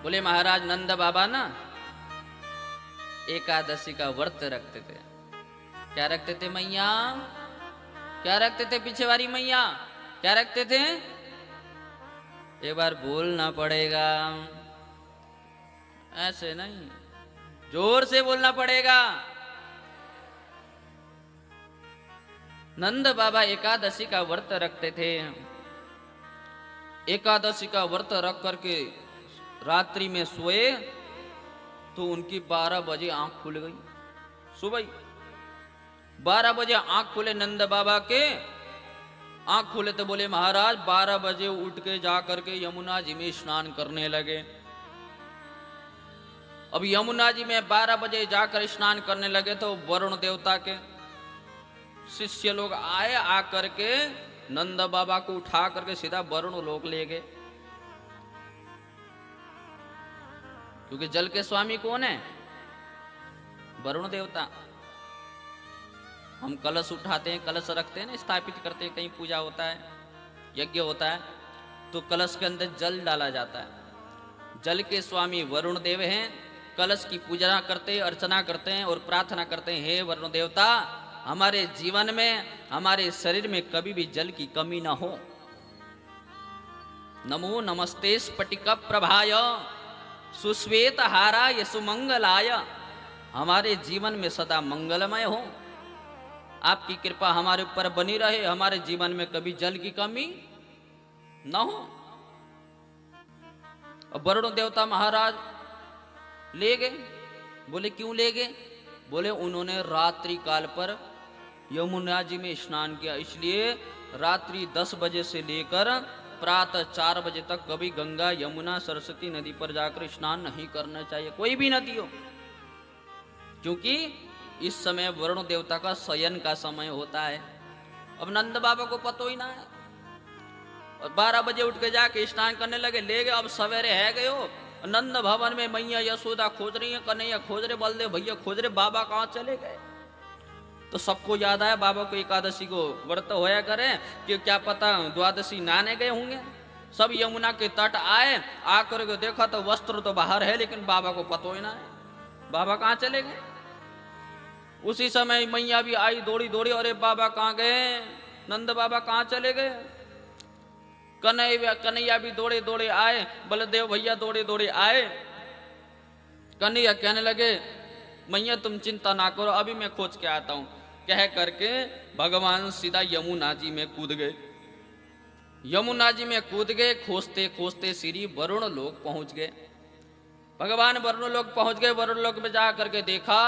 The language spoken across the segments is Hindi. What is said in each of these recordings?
बोले महाराज नंद बाबा ना एकादशी का व्रत रखते थे। क्या रखते थे मैया? क्या रखते थे पीछे वाली मैया? क्या रखते थे? एक बार बोलना पड़ेगा, ऐसे नहीं, जोर से बोलना पड़ेगा। नंद बाबा एकादशी का व्रत रखते थे। एकादशी का व्रत रख करके रात्रि में सोए तो उनकी 12 बजे आंख खुल गई। सुबह 12 बजे आंख खुले नंद बाबा के। आंख खुले तो बोले महाराज 12 बजे उठ के जा करके यमुना जी में स्नान करने लगे। अब यमुना जी में 12 बजे जाकर स्नान करने लगे तो वरुण देवता के शिष्य लोग आए, आकर के नंद बाबा को उठा करके सीधा वरुण लोक ले गए। क्योंकि जल के स्वामी कौन है? वरुण देवता। हम कलश उठाते हैं, कलश रखते हैं ना, स्थापित करते हैं, कहीं पूजा होता है, यज्ञ होता है, तो कलश के अंदर जल डाला जाता है। जल के स्वामी वरुण देव हैं। कलश की पूजा करते, अर्चना करते हैं और प्रार्थना करते हैं, हे वरुण देवता हमारे जीवन में, हमारे शरीर में कभी भी जल की कमी ना हो। नमो नमस्ते स्फटिक प्रभाय सुश्वेत हाराय सुमंगलाय। हमारे जीवन में सदा मंगलमय हो, आपकी कृपा हमारे ऊपर बनी रहे, हमारे जीवन में कभी जल की कमी न हो। अब वरुण देवता महाराज ले गए। बोले क्यों ले गए? बोले उन्होंने रात्रि काल पर यमुना जी में स्नान किया, इसलिए रात्रि 10 बजे से लेकर प्रातः 4 बजे तक कभी गंगा यमुना सरस्वती नदी पर जाकर स्नान नहीं करना चाहिए, कोई भी नदी हो, क्योंकि इस समय वरुण देवता का शयन का समय होता है। अब नंद बाबा को पता ही ना है और 12 बजे उठ के जाके स्नान करने लगे, ले गए। अब सवेरे है गए हो, नंद भवन में मैया यशोदा खोज रही है, कन्हैया खोज रहे, बलदेव भैया खोज रहे, बाबा कहाँ चले गए। तो सबको याद आया बाबा को एकादशी को व्रत होया करे कि क्या पता द्वादशी नहाने गए होंगे। सब यमुना के तट आए, आकर के देखा तो वस्त्र तो बाहर है, लेकिन बाबा को पता ही ना है बाबा कहाँ चले गए। उसी समय मैया भी आई दौड़ी दौड़ी, अरे बाबा कहाँ गए, नंद बाबा कहाँ चले गए। कन्हैया भी दौड़े दौड़े आए, बलदेव भैया दौड़े दौड़े आए। कन्हैया कहने लगे मैया तुम चिंता ना करो, अभी मैं खोज के आता हूं। कह करके भगवान सीधा यमुना जी में कूद गए। यमुना जी में कूद गए, खोजते खोजते श्री वरुण लोक पहुंच गए। भगवान वरुण लोक पहुंच गए। वरुण लोक में जा करके देखा,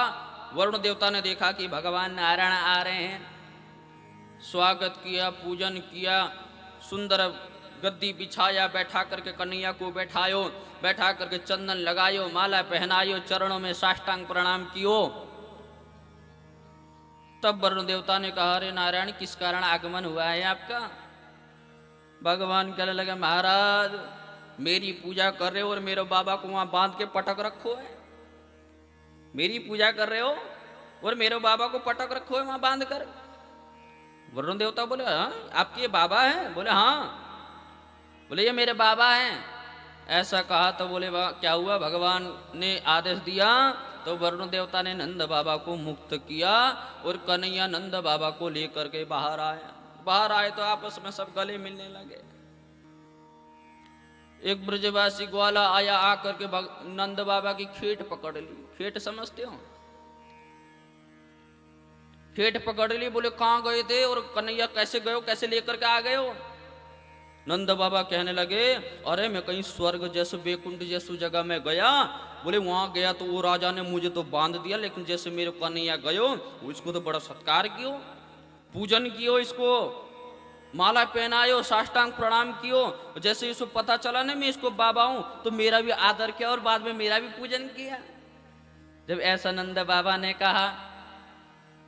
वरुण देवता ने देखा कि भगवान नारायण आ रहे हैं। स्वागत किया, पूजन किया, सुंदर गद्दी बिछाया, बैठा करके कन्हैया को बैठायो, बैठा करके चंदन लगायो, माला पहनायो, चरणों में साष्टांग प्रणाम कियो। तब वरुण देवता ने कहा अरे नारायण किस कारण आगमन हुआ है आपका। भगवान कहने लगे महाराज मेरी पूजा कर रहे हो और मेरे बाबा को वहां बांध के पटक रखो है। मेरी पूजा कर रहे हो और मेरे बाबा को पटक रखो है वहां बांध कर। वरुण देवता बोले हाँ आपके ये बाबा हैं? बोले हाँ। बोले ये मेरे बाबा हैं। ऐसा कहा तो बोले क्या हुआ? भगवान ने आदेश दिया तो वरुण देवता ने नंद बाबा को मुक्त किया और कन्हैया नंद बाबा को लेकर के बाहर आया। बाहर आए तो आपस में सब गले मिलने लगे। एक ब्रजवासी ग्वाला आया, आकर के नंद बाबा की खेट पकड़ ली। खेट समझते हो? खेट पकड़ ली। बोले कहाँ गए थे और कन्हैया कैसे गए हो, कैसे लेकर के आ गए हो? नंद बाबा कहने लगे अरे मैं कहीं स्वर्ग जैसे बैकुंठ जैसी जगह में गया। बोले वहां गया तो वो राजा ने मुझे तो बांध दिया, लेकिन जैसे मेरे कन्हैया गयो इसको तो बड़ा सत्कार कियो, पूजन कियो, इसको माला पहनायो, साष्टांग प्रणाम कियो। जैसे इसको पता चला ना मैं इसको बाबा हूं तो मेरा भी आदर किया और बाद में मेरा भी पूजन किया। जब ऐसा नंद बाबा ने कहा,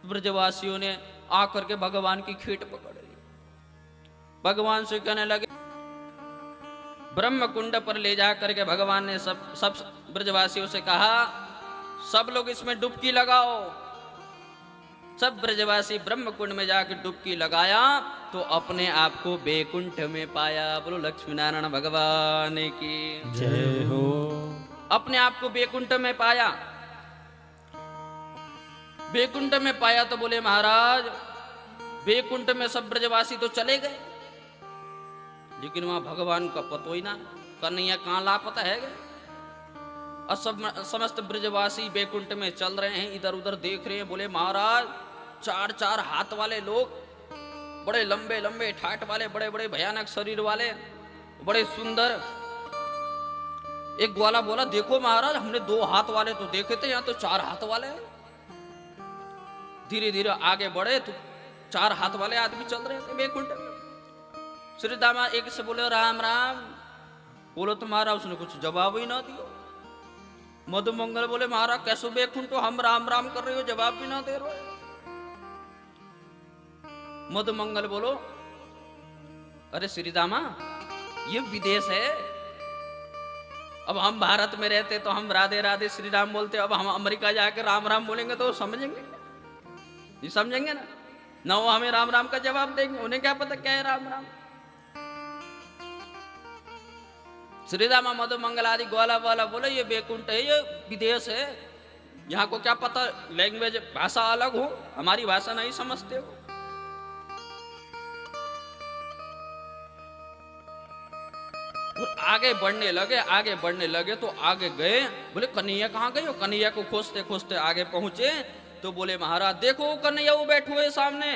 ब्रजवासियों ने आकर के भगवान की खेट पकड़ ली। भगवान से कहने लगे ब्रह्म कुंड पर ले जाकर के भगवान ने सब ब्रजवासियों से कहा सब लोग इसमें डुबकी लगाओ। सब ब्रजवासी ब्रह्म कुंड में जाकर डुबकी लगाया। तो अपने आप को बैकुंठ में पाया। बोलो लक्ष्मी नारायण भगवान की जय हो। अपने आप को बैकुंठ में पाया। बैकुंठ में पाया तो बोले महाराज बैकुंठ में सब ब्रजवासी तो चले गए, लेकिन वहां भगवान का पतो ही ना, कन्हैया कहाँ लापता है गए। और सब समस्त ब्रजवासी बैकुंठ में चल रहे हैं, इधर उधर देख रहे हैं। बोले महाराज 4-4 हाथ वाले लोग, बड़े लंबे लंबे ठाट वाले, बड़े बड़े भयानक शरीर वाले, बड़े सुंदर। एक ग्वाला बोला देखो महाराज हमने 2 हाथ वाले तो देखे थे, यहाँ तो 4 हाथ वाले हैं। धीरे धीरे आगे बढ़े तो 4 हाथ वाले आदमी चल रहे थे बैकुंठ में। श्री दामा एक से बोले राम राम। बोलो तुम्हारा, उसने कुछ जवाब ही ना दिया। मधुमंगल बोले महाराज कैसे बैकुंठ हो, हम राम राम कर रहे हो जवाब भी ना दे रहे हो। मधुमंगल बोलो अरे श्रीदामा ये विदेश है, अब हम भारत में रहते तो हम राधे राधे श्री राम बोलते, अब हम अमेरिका जाके राम राम बोलेंगे तो समझेंगे नहीं, समझेंगे ना वो हमें राम राम का जवाब देंगे, उन्हें क्या पता क्या है राम राम। श्रीदामा मधुमंगल आदि ग्वाला वाला बोले ये बैकुंठ है, ये विदेश है, यहाँ को क्या पता लैंग्वेज भाषा अलग हो, हमारी भाषा नहीं समझते हो। और आगे बढ़ने लगे तो आगे गए। बोले कन्हैया कहाँ गए हो? कन्हैया को खोजते खोजते आगे पहुंचे तो बोले महाराज देखो कन्हैया वो बैठे हुए सामने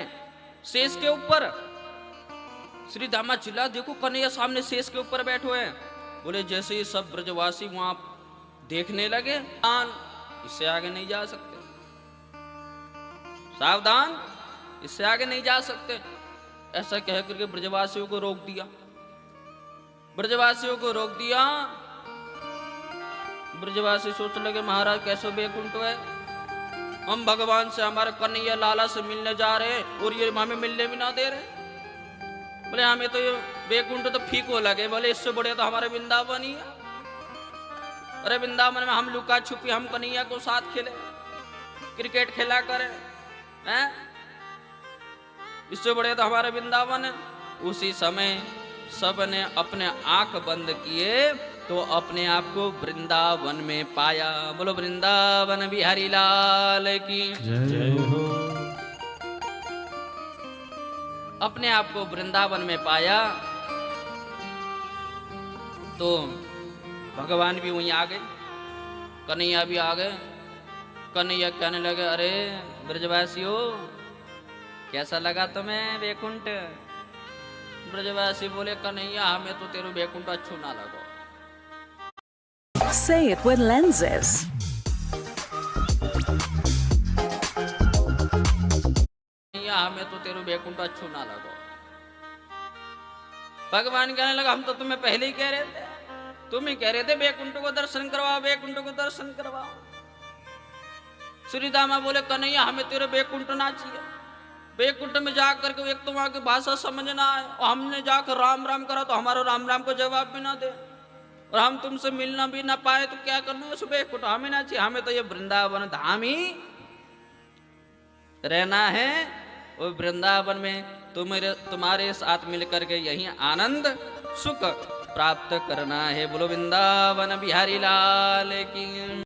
शेष के ऊपर। श्री दामा चिल्ला देखो कन्हैया सामने शेष के ऊपर बैठे हुए हैं। बोले जैसे ही सब ब्रजवासी वहां देखने लगे, इससे आगे नहीं जा सकते, सावधान इससे आगे नहीं जा सकते। ऐसा कह करके ब्रजवासियों को रोक दिया। ब्रजवासी सोचने लगे महाराज कैसे बैकुंठ है, हम भगवान से हमारे कन्हैया लाला से मिलने जा रहे हैं और ये हमें मिलने भी ना दे रहे। बोले हमें तो ये बैकुंठ तो फीको लगे, बोले इससे बड़े तो हमारे वृंदावन ही है। अरे वृंदावन में हम लुका छुपी, हम कन्हैया को साथ खेले, क्रिकेट खेला करे हैं, इससे बड़े तो हमारे वृंदावन है। उसी समय सबने अपने आंख बंद किए तो अपने आप को वृंदावन में पाया। बोलो वृंदावन बिहारी लाल की जय हो। अपने आप को वृंदावन में पाया तो भगवान भी वहीं आ गए, कन्हैया भी आ गए। कन्हैया कहने लगे अरे ब्रजवासियों कैसा लगा तुम्हें बैकुंठ? ब्रजवासी बोले कन्हैया हमें तो तेरे बैकुंठ अच्छो ना लगो। Say it with lenses. Kanhaiya हमें तो तेरे बैकुंठ अच्छो ना लगो। भगवान कहने लगा हम तो तुम्हें पहले ही कह रहे थे, तुम ही कह रहे थे बैकुंठ को दर्शन करवाओ, बैकुंठ को दर्शन करवाओ। श्री दामा बोले कन्हैया हमें तेरे बैकुंठ ना चाहिए, बैकुंठ में जाकर के एक तो वहां की भाषा समझ ना आए और हमने जाकर राम राम करा तो हमारा राम राम को जवाब भी ना दे और हम तुमसे मिलना भी ना पाए तो क्या करना है? उस बैकुंठ हमें ना चाहिए, हमें तो ये वृंदावन धाम ही रहना है। और वृंदावन में तुम्हारे साथ मिलकर के यही आनंद सुख प्राप्त करना है। बोलो वृंदावन बिहारी लाल की।